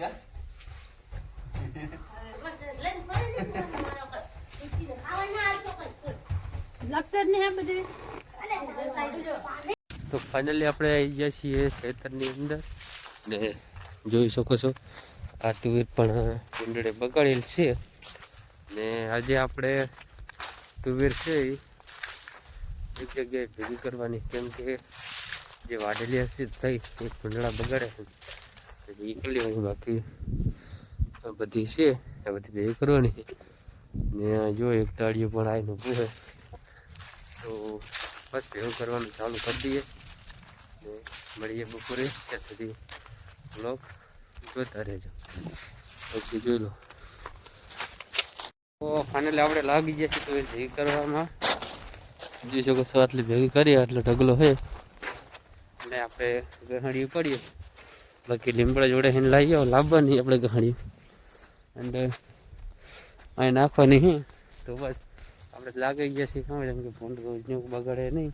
તો ફાઇનલી આપણે આવી ગયા છીએ ખેતરની અંદર ને જોઈ શકો છો આ તુવેર પણ કુંડળે બગાડેલ છે ને આજે આપણે તુવેર છે એક જગ્યાએ ભેગી કરવાની, કેમ કે જે વાઢેલી હશે થઈ એ કુંડળા બગાડે છે નીકળી હોય, બાકી બધી છે એ બધી ભેગી કરવાની ને જો એક તાળીઓ પણ આવીને ઊભું હોય તો બસ ભેગું કરવાનું ચાલુ કરી દઈએ ને મળીએ બપોરે. ત્યાં સુધી બ્લોગ જોતા રહેજો, પછી જોઈ લો. તો ફાઇનલી આપણે લાગી ગયા છીએ તો એ ભેગી કરવામાં. જોઈ શકો છો આટલી ભેગી કરીએ એટલે ઢગલો છે એટલે આપણે ગહાડી પડીએ, બાકી લીમડા જોડે એને લાવી આવો લાવવાની આપણે ગહાડી અને અહીં નાખવાની હે. તો બસ આપણે લાગી ગયા છીએ કામ, જેમ કે ભૂંડ રોજનું બગાડે નહીં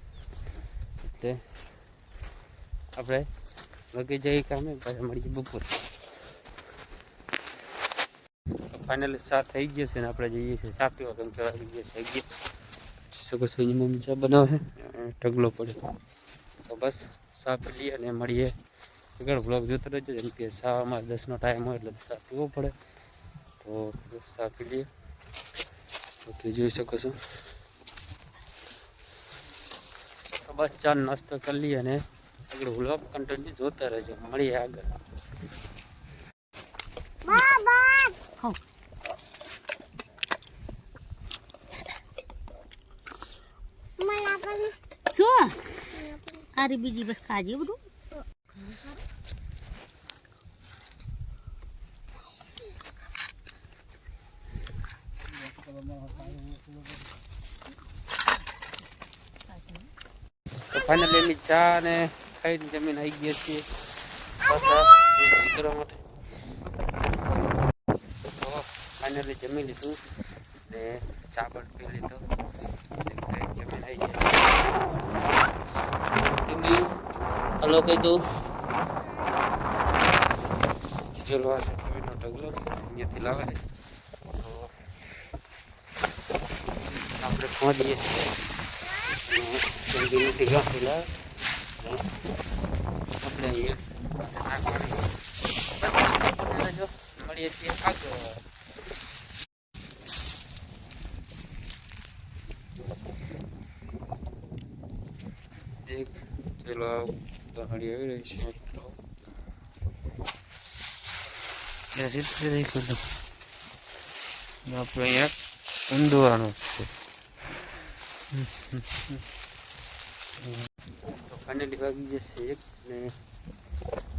એટલે આપણે લગી જઈએ કામે, પાછા મળીએ બપોર. ફાઇનલી ચા થઈ ગયો છે ને આપણે જઈએ છીએ ચા પીવા, કેમ કે આવી ગયા છે અગિયાર. શકો છો મમ્મી ચા બનાવશે ઢગલો પડે તો બસ ચા પી લઈએ અને મળીએ આગળ. બ્લોગ જોતો રહેજો, જેમ કે ચામાં 10નો ટાઈમ હોય એટલે ચા પીવો પડે તો બસ ચા પી લઈએ. ઓકે, જોઈ શકો છો. તો બસ ચા નાસ્તો કરી લઈએ અને આગળ બ્લોગ કન્ટિન્યુ જોતા રહેજો, મળીએ આગળ. શું આરી બીજી બસ ખાજે બધું. ફાઇનલી એની ચા ને ખાઈને જમીન આવી ગયા છીએ કરવા માટે. તો ફાઇનલી જમી લીધું ને ચા પણ પી લીધો, જમીન આવી ગયા. હલો કહી દઉં ચલો આ નો ઢગલો અહીંયાથી લાવે તો આપણે પહોંચીએ છીએ આપણે અહીંયા મળીએ છીએ આગળ. એક ચલો ગાડી આવી રહી છે આપણે અહીંયા ઊંધવાનું છે. તો ફાઇનલી વાગી જશે એક ને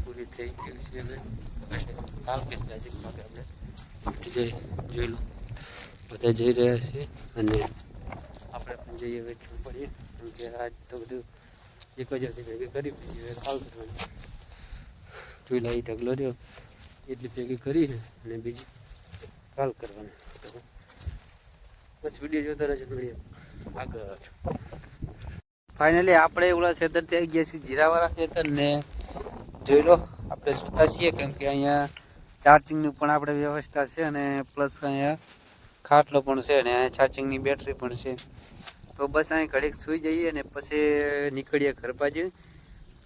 પૂરી થઈ ગઈ છે. હવે કામ કેટલા છે આપણે જોઈ લો, બધા જઈ રહ્યા છે અને આપણે પણ જઈએ વેચવું પડીએ, કેમ કે આજ તો બધું એક હજારથી ભેગી કરી પછી કાલ કરવાની. જોઈ લો એ ઢગલો રહ્યો એટલી ભેગી કરી છે અને બીજી કાલ કરવાની. તો બસ વિડીયો જોતા રહેજો, મળીએ આગળ. ફાઇનલી આપણે ઓલા ખેતરથી આવી ગયા છીએ જીરાવાળા ખેતર ને જોઈ લો આપણે સૂતા છીએ, કેમ કે અહીંયા ચાર્જિંગની પણ આપણે વ્યવસ્થા છે અને પ્લસ અહીંયા ખાટલો પણ છે અને અહીંયા ચાર્જિંગની બેટરી પણ છે. તો બસ અહીં ઘડીક સૂઈ જઈએ ને પછી નીકળીએ ઘર બાજુ.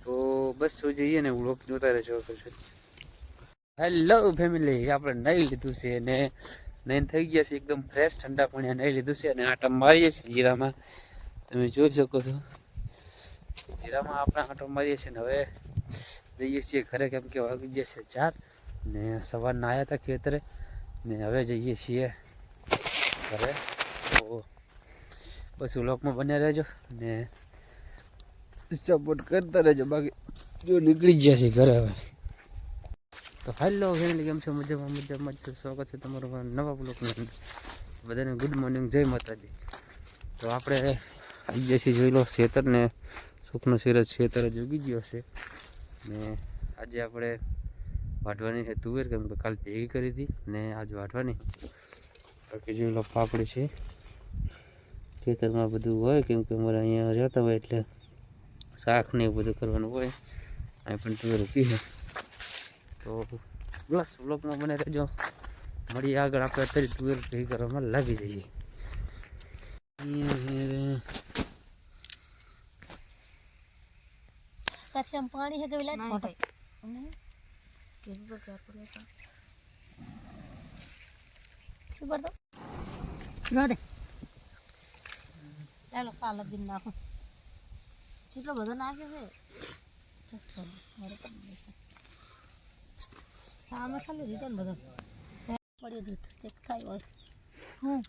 તો બસ સૂઈ જઈએ ને વ્લોગ જોતા રહેજો. હેલો ફેમિલી, આપણે નહીં લીધું છે ને નહીં થઈ ગયા છે એકદમ ફ્રેશ ઠંડા પાણી નહીં લીધું છે અને આટા મારીએ છીએ જીરામાં. તમે જોઈ શકો છો જીરામાં આપણે આટો મારીએ છીએ ને હવે જઈએ છીએ ઘરે, કેમ કે વાગી જશે 4 ને સવારના આવ્યા હતા ખેતરે ને હવે જઈએ છીએ ઘરે. તો બસ વ્લોગમાં બન્યા રહેજો ને સપોર્ટ કરતા રહેજો, બાકી જો નીકળી ગયા છે ઘરે હવે. તો હેલો ફેમિલી, કેમ છો? મજામાં સ્વાગત છે તમારું નવા બ્લોગની અંદર. બધાને ગુડ મોર્નિંગ, જય માતાજી. તો આપણે આવી ગયા છીએ જોઈ લો ખેતર ને સુખનો સિરજ ખેતર જ ઉગી ગયો છે ને આજે આપણે વાઢવાની છે તુવેર, કેમ કે કાલ ભેગી કરી હતી ને આજે વાઢવાની. બાકી જોઈ લો પાપડી છે ખેતરમાં બધું હોય, કેમ કે અમારે અહીંયા રહેતા હોય એટલે શાક ને એવું બધું કરવાનું હોય. અહીં પણ તુવેર ઉગી છે તો પ્લસ વ્લોગમાં બને રહેજો. મળીએ આગળ. આપણે અત્યારે તુવેર ભેગી કરવામાં લાગી જઈએ. કચ્છમાં પાણી છે કે લાઈટ ફોટો શું કરતો રો દે ચાલો સાલક દિન નાખો કેટલો બધો નાખ્યો છે સામે ખાલી રિટર્ન બધો પડ્યો દૂધ ચેક થાય હોય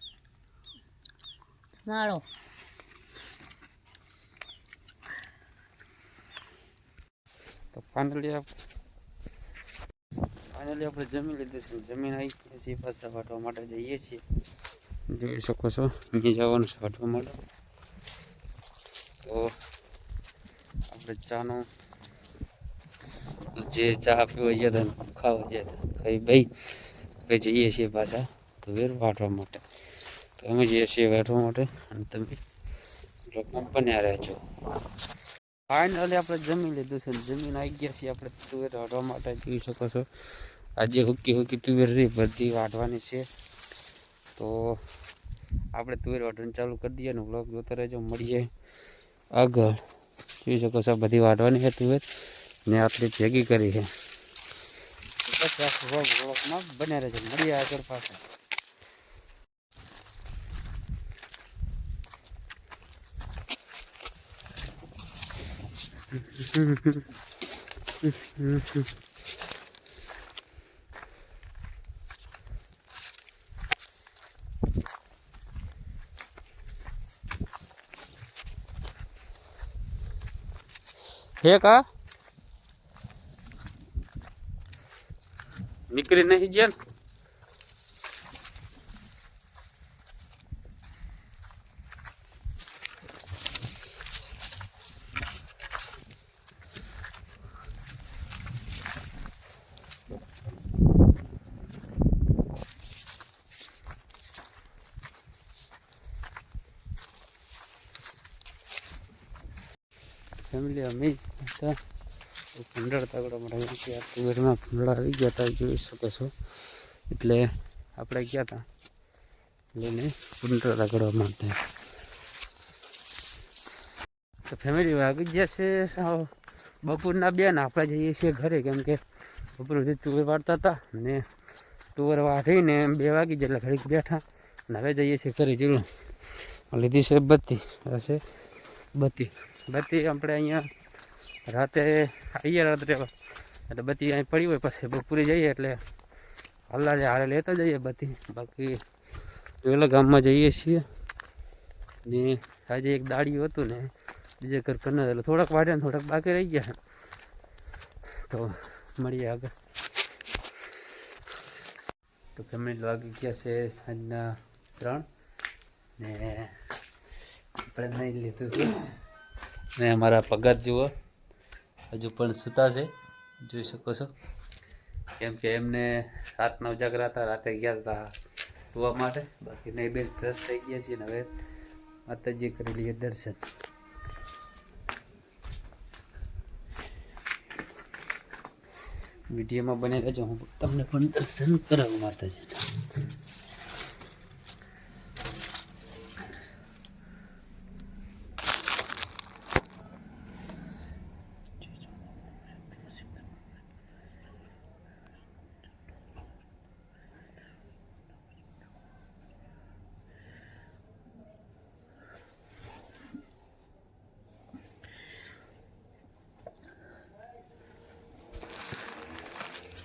મારો તો ફાઇનલી આપણે જમી લીધું છે. જમીન આવી ગયા છીએ, પાછા વાટવા માટે જઈએ છીએ. જોઈ શકો છો અહીં જવાનું છે વાટવા માટે. તો આપણે ચાનો જે ચા પીવા ગયા હતા ખાવા ગયા હતા ખાઈ ભાઈ હવે જઈએ છીએ પાછા તુવેર વાટવા માટે. તો અમે જઈએ છીએ વાટવા માટે અને તમે બ્લોગમાં બન્યા રહેજો. ફાઇનલી આપણે જમી લીધું છે. જમીન આવી ગયા છીએ આપણે તુવેર વાટવા માટે. જોઈ શકો છો આજે હુકી તુવેર રહી બધી વાટવાની છે. તો આપણે તુવેર વાટવાનું ચાલુ કરી દઈએ ને બ્લોગ જોતા રહેજો. મળીએ આગળ. જોઈ શકો છો બધી વાટવાની છે તુવેર ને આપણે ભેગી કરી છે. બ્લોગમાં બન્યા રહેજો. મળીએ આગળ પાછા. હે કા નીકળી નહીં ગયા ને ફેમિલી અમે હતા ભૂંડળ તગડો મળે ત્યાં તુવેરમાં ભૂંડળા આવી ગયા હતા જોઈ શકો છો. એટલે આપણે ગયા હતા લઈને ભૂંડળ તગડવા માટે. તો ફેમિલી આવી ગયા છે બપોરના બે ને આપણે જઈએ છીએ ઘરે. કેમ કે બપોર સુધી તુવેર વાળતા હતા ને તુવેર વાઢીને 2 વાગી જાય એટલે ઘડીક બેઠા ને હવે જઈએ છીએ ઘરે. ચલો લીધી છે બત્તી હશે બત્તી આપણે અહીંયા રાતે આવીએ રાત્રે એટલે બત્તી અહીં પડી હોય પછી બપોરે જઈએ એટલે હાલા હારે લેતા જઈએ બત્તી. બાકી પેલા ગામમાં જઈએ છીએ ને આજે એક દાળિયું હતું ને બીજે ઘર કરના એટલે થોડાક વાઢ્યા ને થોડાક બાકી રહી ગયા. તો મળીએ આગળ. તો ફેમિલી વાગી ગયા છે સાંજના 3 ને આપણે નહીં લીધું છે ને અમારા પગાર જુઓ હજુ પણ સૂતા છે જોઈ શકો છો. કેમ કે એમને રાતના ઉજાગરા હતા રાતે ગયા હતા સુવા માટે. બાકી નહીં બેન ફ્રેશ થઈ ગયા છીએ ને હવે માતાજી કરી લઈએ દર્શન. વિડીયોમાં બને રહેજો હું તમને પણ દર્શન કરાવું માતાજી.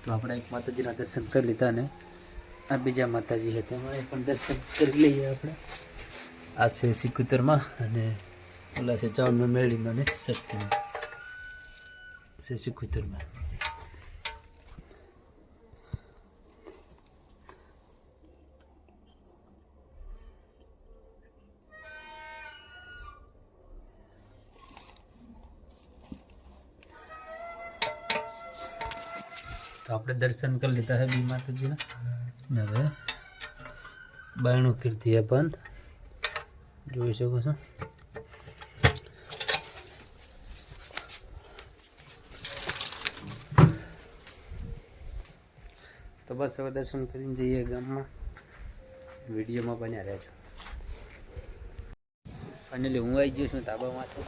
તો આપણે એક માતાજીના દર્શન કરી લીધા ને આ બીજા માતાજી છે તેમાં પણ દર્શન કરી લઈએ આપણે. આ છે સિકુતરમાં અને ઓલા છે ચાવનમાં મેળીમાં ને શક્તિમાં છે સિકુતરમાં. તો આપણે દર્શન કરી લીધા છે બી માતાજીના ને હવે બાયણું કરી દઈએ બંધ. જોઈ શકો છો તો બસ હવે દર્શન કરીને જઈએ ગામમાં. વિડીયોમાં બન્યા રહેજો. ફાઇનલી હું આવી ગયો છું ધાબામાંથી.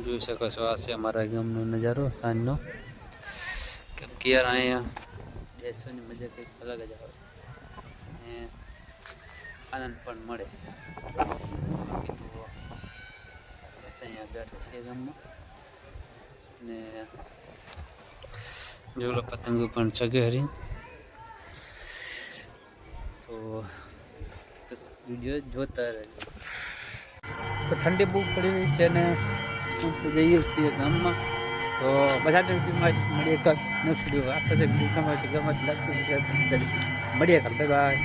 જોઈ શકો છો આ છે અમારા ગામનો નજારો સાંજનો. કેમ કે યાર અહીંયા બેસવાની મજા કંઈક અલગ જ આવે અને આનંદ પણ મળે. બાકી તો બસ અહીંયા બેઠા છીએ ગામમાં ને જોલો પતંગો પણ ચગે હરી. તો બસ વિડીયો જોતા રહેજો. તો ઠંડી બહુ પડી રહી છે ને જઈએ છીએ ગામમાં. તો બધા વિડીયોમાં મળીએ નેક્સ્ટ વિડીયો આ સાથે વિડીયો ગમે લાગતું મળીએ. બાય.